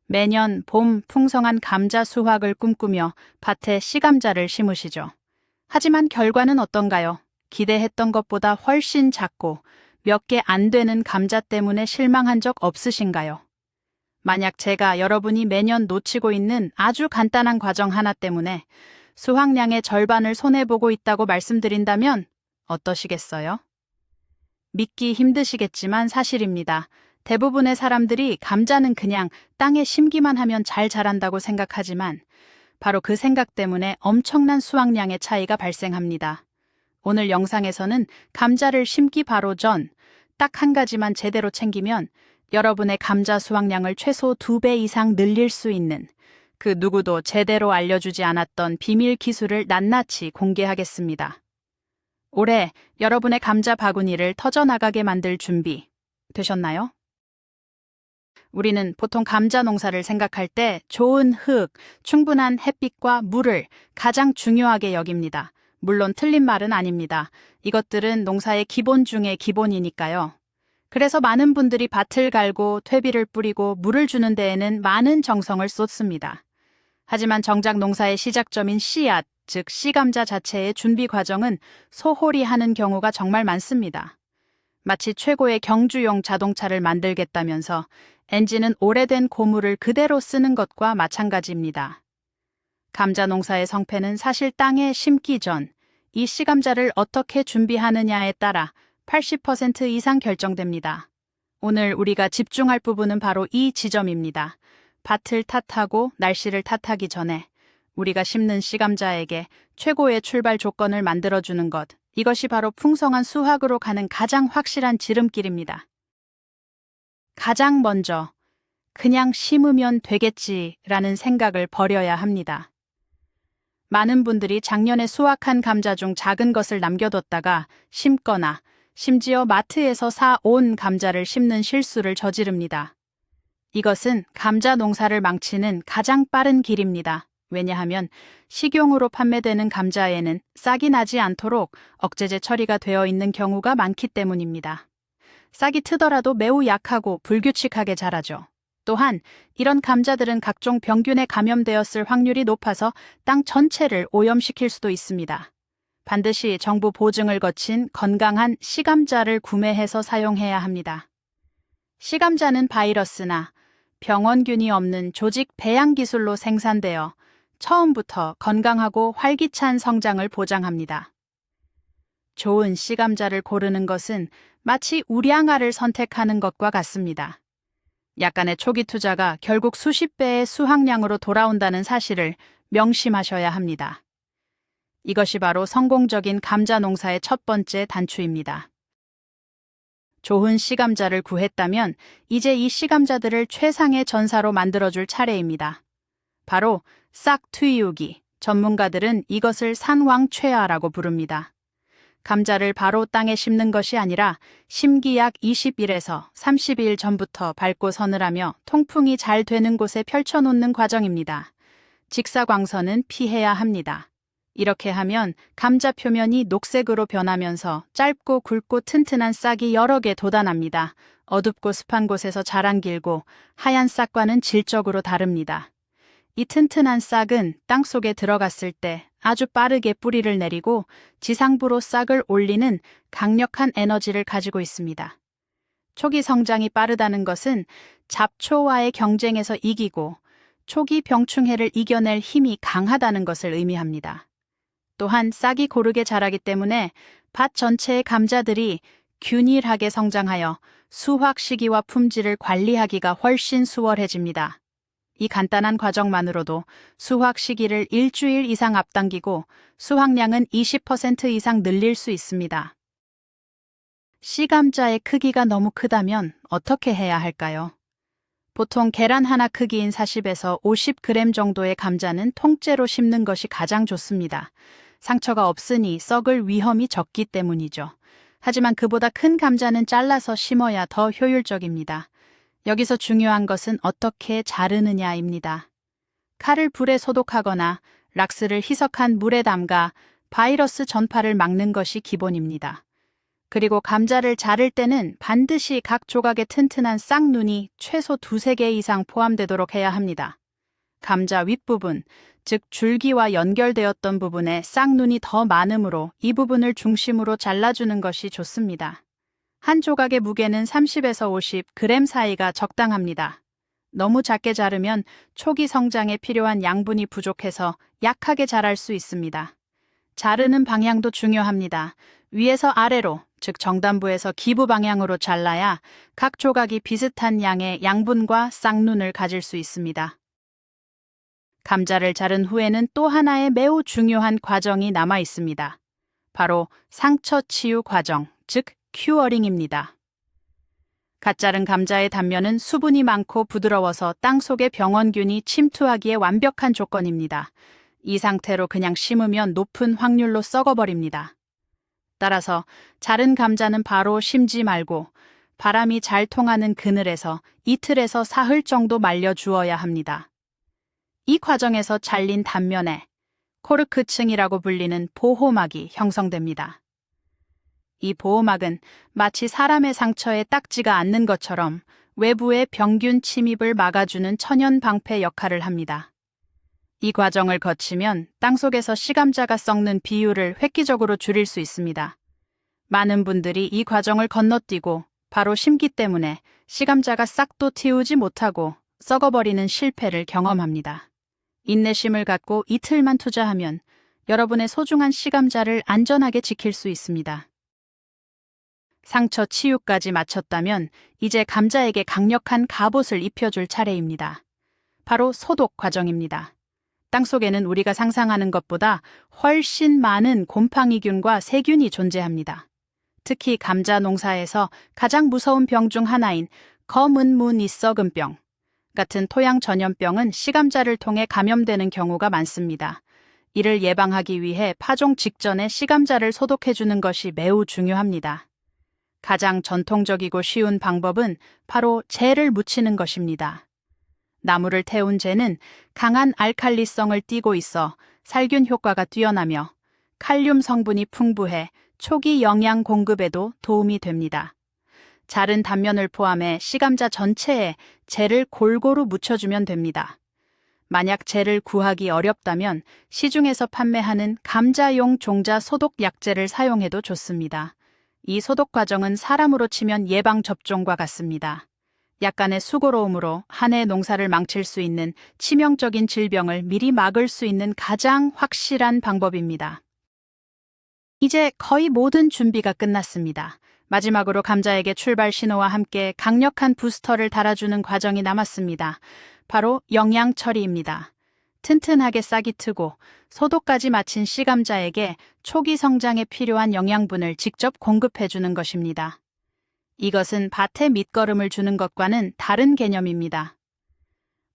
매년 봄 풍성한 감자 수확을 꿈꾸며 밭에 씨감자를 심으시죠. 하지만 결과는 어떤가요? 기대했던 것보다 훨씬 작고 몇 개 안 되는 감자 때문에 실망한 적 없으신가요? 만약 제가 여러분이 매년 놓치고 있는 아주 간단한 과정 하나 때문에 수확량의 절반을 손해보고 있다고 말씀드린다면 어떠시겠어요? 믿기 힘드시겠지만 사실입니다. 대부분의 사람들이 감자는 그냥 땅에 심기만 하면 잘 자란다고 생각하지만 바로 그 생각 때문에 엄청난 수확량의 차이가 발생합니다. 오늘 영상에서는 감자를 심기 바로 전 딱 한 가지만 제대로 챙기면 여러분의 감자 수확량을 최소 2배 이상 늘릴 수 있는 그 누구도 제대로 알려주지 않았던 비밀 기술을 낱낱이 공개하겠습니다. 올해 여러분의 감자 바구니를 터져나가게 만들 준비 되셨나요? 우리는 보통 감자 농사를 생각할 때 좋은 흙, 충분한 햇빛과 물을 가장 중요하게 여깁니다. 물론 틀린 말은 아닙니다. 이것들은 농사의 기본 중의 기본이니까요. 그래서 많은 분들이 밭을 갈고 퇴비를 뿌리고 물을 주는 데에는 많은 정성을 쏟습니다. 하지만 정작 농사의 시작점인 씨앗, 즉 씨감자 자체의 준비 과정은 소홀히 하는 경우가 정말 많습니다. 마치 최고의 경주용 자동차를 만들겠다면서 엔진은 오래된 고무를 그대로 쓰는 것과 마찬가지입니다. 감자 농사의 성패는 사실 땅에 심기 전 이 씨감자를 어떻게 준비하느냐에 따라 80% 이상 결정됩니다. 오늘 우리가 집중할 부분은 바로 이 지점입니다. 밭을 탓하고 날씨를 탓하기 전에 우리가 심는 씨감자에게 최고의 출발 조건을 만들어주는 것, 이것이 바로 풍성한 수확으로 가는 가장 확실한 지름길입니다. 가장 먼저 그냥 심으면 되겠지라는 생각을 버려야 합니다. 많은 분들이 작년에 수확한 감자 중 작은 것을 남겨뒀다가 심거나 심지어 마트에서 사온 감자를 심는 실수를 저지릅니다. 이것은 감자 농사를 망치는 가장 빠른 길입니다. 왜냐하면 식용으로 판매되는 감자에는 싹이 나지 않도록 억제제 처리가 되어 있는 경우가 많기 때문입니다. 싹이 트더라도 매우 약하고 불규칙하게 자라죠. 또한 이런 감자들은 각종 병균에 감염되었을 확률이 높아서 땅 전체를 오염시킬 수도 있습니다. 반드시 정부 보증을 거친 건강한 씨감자를 구매해서 사용해야 합니다. 씨감자는 바이러스나 병원균이 없는 조직 배양 기술로 생산되어 처음부터 건강하고 활기찬 성장을 보장합니다. 좋은 씨감자를 고르는 것은 마치 우량아를 선택하는 것과 같습니다. 약간의 초기 투자가 결국 수십 배의 수확량으로 돌아온다는 사실을 명심하셔야 합니다. 이것이 바로 성공적인 감자 농사의 첫 번째 단추입니다. 좋은 씨감자를 구했다면 이제 이 씨감자들을 최상의 전사로 만들어줄 차례입니다. 바로 싹트이우기, 전문가들은 이것을 산왕최하라고 부릅니다. 감자를 바로 땅에 심는 것이 아니라 심기 약 20일에서 30일 전부터 밟고 서늘하며 통풍이 잘 되는 곳에 펼쳐놓는 과정입니다. 직사광선은 피해야 합니다. 이렇게 하면 감자 표면이 녹색으로 변하면서 짧고 굵고 튼튼한 싹이 여러 개 돋아납니다. 어둡고 습한 곳에서 자랑 길고 하얀 싹과는 질적으로 다릅니다. 이 튼튼한 싹은 땅속에 들어갔을 때 아주 빠르게 뿌리를 내리고 지상부로 싹을 올리는 강력한 에너지를 가지고 있습니다. 초기 성장이 빠르다는 것은 잡초와의 경쟁에서 이기고 초기 병충해를 이겨낼 힘이 강하다는 것을 의미합니다. 또한 싹이 고르게 자라기 때문에 밭 전체의 감자들이 균일하게 성장하여 수확 시기와 품질을 관리하기가 훨씬 수월해집니다. 이 간단한 과정만으로도 수확 시기를 일주일 이상 앞당기고 수확량은 20% 이상 늘릴 수 있습니다. 씨감자의 크기가 너무 크다면 어떻게 해야 할까요? 보통 계란 하나 크기인 40에서 50g 정도의 감자는 통째로 심는 것이 가장 좋습니다. 상처가 없으니 썩을 위험이 적기 때문이죠. 하지만 그보다 큰 감자는 잘라서 심어야 더 효율적입니다. 여기서 중요한 것은 어떻게 자르느냐입니다. 칼을 불에 소독하거나 락스를 희석한 물에 담가 바이러스 전파를 막는 것이 기본입니다. 그리고 감자를 자를 때는 반드시 각 조각에 튼튼한 쌍눈이 최소 2~3개 이상 포함되도록 해야 합니다. 감자 윗부분, 즉 줄기와 연결되었던 부분에 쌍눈이 더 많으므로 이 부분을 중심으로 잘라주는 것이 좋습니다. 한 조각의 무게는 30에서 50g 사이가 적당합니다. 너무 작게 자르면 초기 성장에 필요한 양분이 부족해서 약하게 자랄 수 있습니다. 자르는 방향도 중요합니다. 위에서 아래로, 즉 정단부에서 기부 방향으로 잘라야 각 조각이 비슷한 양의 양분과 쌍눈을 가질 수 있습니다. 감자를 자른 후에는 또 하나의 매우 중요한 과정이 남아 있습니다. 바로 상처 치유 과정, 즉 큐어링입니다. 갓 자른 감자의 단면은 수분이 많고 부드러워서 땅속의 병원균이 침투하기에 완벽한 조건입니다. 이 상태로 그냥 심으면 높은 확률로 썩어버립니다. 따라서 자른 감자는 바로 심지 말고 바람이 잘 통하는 그늘에서 이틀에서 사흘 정도 말려 주어야 합니다. 이 과정에서 잘린 단면에 코르크층이라고 불리는 보호막이 형성됩니다. 이 보호막은 마치 사람의 상처에 딱지가 않는 것처럼 외부의 병균 침입을 막아주는 천연 방패 역할을 합니다. 이 과정을 거치면 땅속에서 씨감자가 썩는 비율을 획기적으로 줄일 수 있습니다. 많은 분들이 이 과정을 건너뛰고 바로 심기 때문에 씨감자가 싹도 틔우지 못하고 썩어버리는 실패를 경험합니다. 인내심을 갖고 이틀만 투자하면 여러분의 소중한 씨감자를 안전하게 지킬 수 있습니다. 상처 치유까지 마쳤다면 이제 감자에게 강력한 갑옷을 입혀줄 차례입니다. 바로 소독 과정입니다. 땅속에는 우리가 상상하는 것보다 훨씬 많은 곰팡이균과 세균이 존재합니다. 특히 감자 농사에서 가장 무서운 병 중 하나인 검은 무늬 썩은병 같은 토양 전염병은 씨감자를 통해 감염되는 경우가 많습니다. 이를 예방하기 위해 파종 직전에 씨감자를 소독해주는 것이 매우 중요합니다. 가장 전통적이고 쉬운 방법은 바로 재를 묻히는 것입니다. 나무를 태운 재는 강한 알칼리성을 띠고 있어 살균 효과가 뛰어나며 칼륨 성분이 풍부해 초기 영양 공급에도 도움이 됩니다. 자른 단면을 포함해 씨감자 전체에 재를 골고루 묻혀주면 됩니다. 만약 재를 구하기 어렵다면 시중에서 판매하는 감자용 종자 소독 약재를 사용해도 좋습니다. 이 소독 과정은 사람으로 치면 예방접종과 같습니다. 약간의 수고로움으로 한 해 농사를 망칠 수 있는 치명적인 질병을 미리 막을 수 있는 가장 확실한 방법입니다. 이제 거의 모든 준비가 끝났습니다. 마지막으로 감자에게 출발 신호와 함께 강력한 부스터를 달아주는 과정이 남았습니다. 바로 영양 처리입니다. 튼튼하게 싹이 트고 소독까지 마친 씨감자에게 초기 성장에 필요한 영양분을 직접 공급해주는 것입니다. 이것은 밭에 밑거름을 주는 것과는 다른 개념입니다.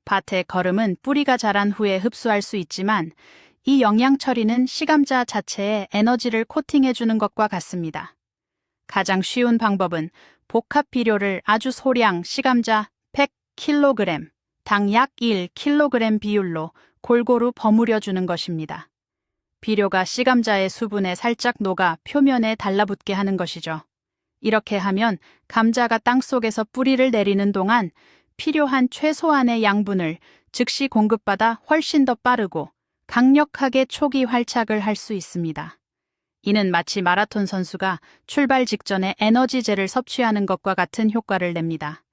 밭의 거름은 뿌리가 자란 후에 흡수할 수 있지만 이 영양 처리는 씨감자 자체에 에너지를 코팅해주는 것과 같습니다. 가장 쉬운 방법은 복합 비료를 아주 소량 씨감자 100kg, 당 약 1kg 비율로 골고루 버무려 주는 것입니다. 비료가 씨감자의 수분에 살짝 녹아 표면에 달라붙게 하는 것이죠. 이렇게 하면 감자가 땅속에서 뿌리를 내리는 동안 필요한 최소한의 양분을 즉시 공급받아 훨씬 더 빠르고 강력하게 초기 활착을 할 수 있습니다. 이는 마치 마라톤 선수가 출발 직전에 에너지제를 섭취하는 것과 같은 효과를 냅니다.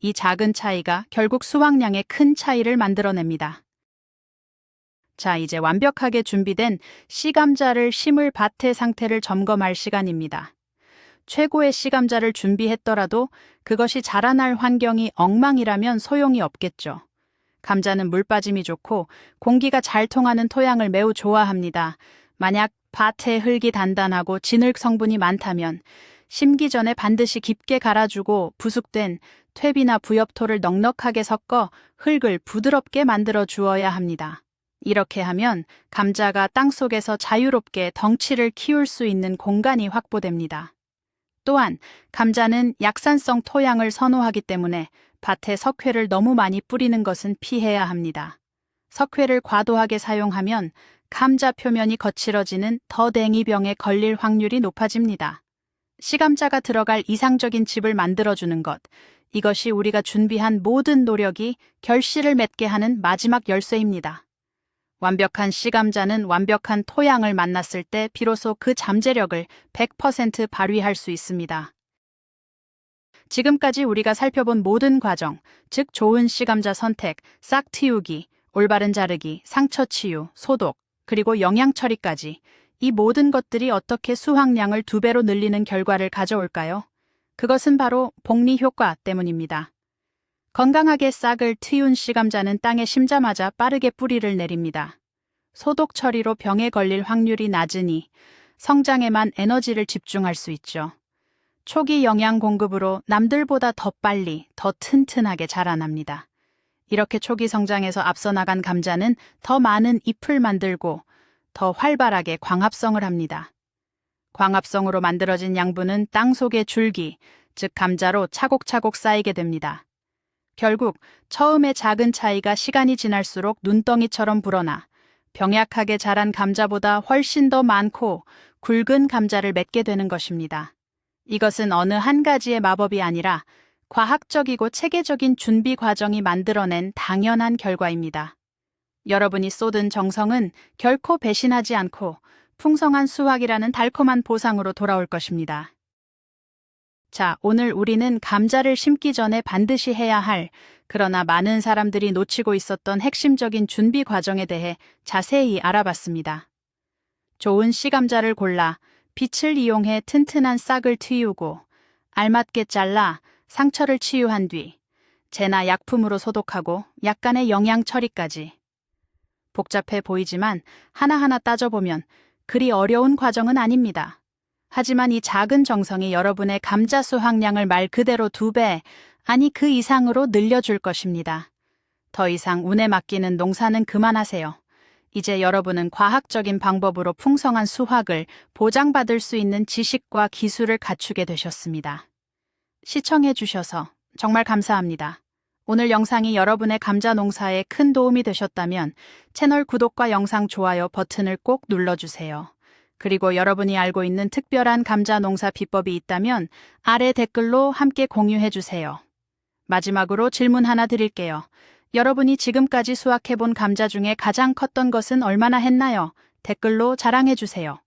이 작은 차이가 결국 수확량에 큰 차이를 만들어냅니다. 자, 이제 완벽하게 준비된 씨감자를 심을 밭의 상태를 점검할 시간입니다. 최고의 씨감자를 준비했더라도 그것이 자라날 환경이 엉망이라면 소용이 없겠죠. 감자는 물 빠짐이 좋고 공기가 잘 통하는 토양을 매우 좋아합니다. 만약 밭의 흙이 단단하고 진흙 성분이 많다면 심기 전에 반드시 깊게 갈아주고 부숙된 퇴비나 부엽토를 넉넉하게 섞어 흙을 부드럽게 만들어 주어야 합니다. 이렇게 하면 감자가 땅속에서 자유롭게 덩치를 키울 수 있는 공간이 확보됩니다. 또한 감자는 약산성 토양을 선호하기 때문에 밭에 석회를 너무 많이 뿌리는 것은 피해야 합니다. 석회를 과도하게 사용하면 감자 표면이 거칠어지는 더댕이병에 걸릴 확률이 높아집니다. 시감자가 들어갈 이상적인 집을 만들어주는 것. 이것이 우리가 준비한 모든 노력이 결실을 맺게 하는 마지막 열쇠입니다. 완벽한 시감자는 완벽한 토양을 만났을 때 비로소 그 잠재력을 100% 발휘할 수 있습니다. 지금까지 우리가 살펴본 모든 과정, 즉 좋은 시감자 선택, 싹 틔우기, 올바른 자르기, 상처 치유, 소독, 그리고 영양 처리까지 이 모든 것들이 어떻게 수확량을 2배로 늘리는 결과를 가져올까요? 그것은 바로 복리 효과 때문입니다. 건강하게 싹을 틔운 시감자는 땅에 심자마자 빠르게 뿌리를 내립니다. 소독 처리로 병에 걸릴 확률이 낮으니 성장에만 에너지를 집중할 수 있죠. 초기 영양 공급으로 남들보다 더 빨리, 더 튼튼하게 자라납니다. 이렇게 초기 성장에서 앞서 나간 감자는 더 많은 잎을 만들고 더 활발하게 광합성을 합니다. 광합성으로 만들어진 양분은 땅 속의 줄기, 즉 감자로 차곡차곡 쌓이게 됩니다. 결국 처음의 작은 차이가 시간이 지날수록 눈덩이처럼 불어나 병약하게 자란 감자보다 훨씬 더 많고 굵은 감자를 맺게 되는 것입니다. 이것은 어느 한 가지의 마법이 아니라 과학적이고 체계적인 준비 과정이 만들어낸 당연한 결과입니다. 여러분이 쏟은 정성은 결코 배신하지 않고 풍성한 수확이라는 달콤한 보상으로 돌아올 것입니다. 자, 오늘 우리는 감자를 심기 전에 반드시 해야 할, 그러나 많은 사람들이 놓치고 있었던 핵심적인 준비 과정에 대해 자세히 알아봤습니다. 좋은 씨감자를 골라 빛을 이용해 튼튼한 싹을 틔우고 알맞게 잘라 상처를 치유한 뒤 재나 약품으로 소독하고 약간의 영양 처리까지. 복잡해 보이지만 하나하나 따져보면 그리 어려운 과정은 아닙니다. 하지만 이 작은 정성이 여러분의 감자 수확량을 말 그대로 2배, 아니 그 이상으로 늘려줄 것입니다. 더 이상 운에 맡기는 농사는 그만하세요. 이제 여러분은 과학적인 방법으로 풍성한 수확을 보장받을 수 있는 지식과 기술을 갖추게 되셨습니다. 시청해 주셔서 정말 감사합니다. 오늘 영상이 여러분의 감자 농사에 큰 도움이 되셨다면 채널 구독과 영상 좋아요 버튼을 꼭 눌러주세요. 그리고 여러분이 알고 있는 특별한 감자 농사 비법이 있다면 아래 댓글로 함께 공유해 주세요. 마지막으로 질문 하나 드릴게요. 여러분이 지금까지 수확해본 감자 중에 가장 컸던 것은 얼마나 했나요? 댓글로 자랑해 주세요.